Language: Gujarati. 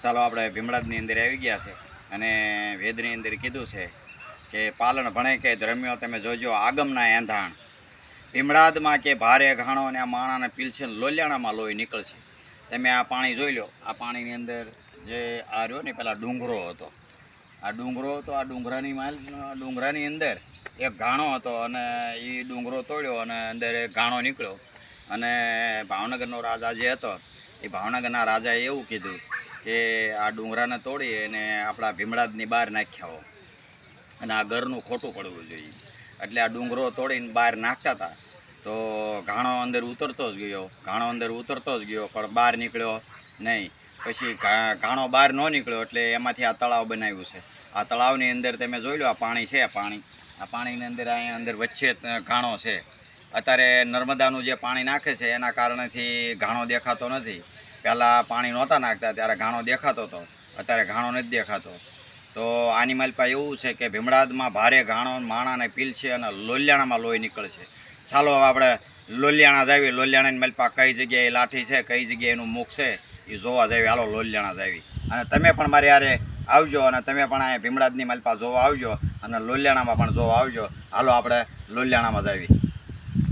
ચાલો આપણે ભીમડાદની અંદર આવી ગયા છે અને વેદની અંદર કીધું છે કે પાલન ભણે કે ધર્મ્યો તમે જોજો આગમના એંધાણ. ભીમડાદમાં કે ભારે ઘાણો અને આ માણાને પીલશે ને લોલિયાણામાં લોહી નીકળશે. તમે આ પાણી જોઈ લો. આ પાણીની અંદર જે આ રહ્યો ને પેલા ડુંગરો હતો, આ ડુંગરો હતો. આ ડુંગરાની અંદર એક ઘાણો હતો અને એ ડુંગરો તોડ્યો અને અંદર એક ઘાણો નીકળ્યો. અને ભાવનગરનો રાજા જે હતો એ ભાવનગરના રાજાએ એવું કીધું કે આ ડુંગરાને તોડી અને આપણા ભીમડાદની બહાર નાખ્યા હો અને આ ઘરનું ખોટું પડવું જોઈએ. એટલે આ ડુંગરો તોડીને બહાર નાખતા હતા તો ઘાણો અંદર ઉતરતો જ ગયો, પણ બહાર નીકળ્યો નહીં. પછી ઘાણો બહાર ન નીકળ્યો એટલે એમાંથી આ તળાવ બનાવ્યું છે. આ તળાવની અંદર તમે જોઈ લો, આ પાણી છે. આ પાણીની અંદર અહીંયા અંદર વચ્ચે ઘાણો છે. અત્યારે નર્મદાનું જે પાણી નાખે છે એના કારણેથી ઘાણો દેખાતો નથી. પહેલાં પાણી નહોતા નાખતા ત્યારે ઘાણો દેખાતો હતો, અત્યારે ઘાણો નથી દેખાતો. તો આની માલપા એવું છે કે ભીમડાદમાં ભારે ઘાણો માણાને પીલશે અને લોલિયાણામાં લોહી નીકળશે. ચાલો આપણે લોલિયાણા જાવી. લોલિયાણાની માલપા કઈ જગ્યાએ લાઠી છે, કઈ જગ્યાએ એનું મુખ છે એ જોવા જાવી. હાલો લોલિયાણા જાવી. અને તમે પણ મારી યારે આવજો અને તમે પણ અહીંયા ભીમડાદની માલપા જોવા આવજો અને લોલિયાણામાં પણ જોવા આવજો. હાલો આપણે લોલિયાણામાં જાવી.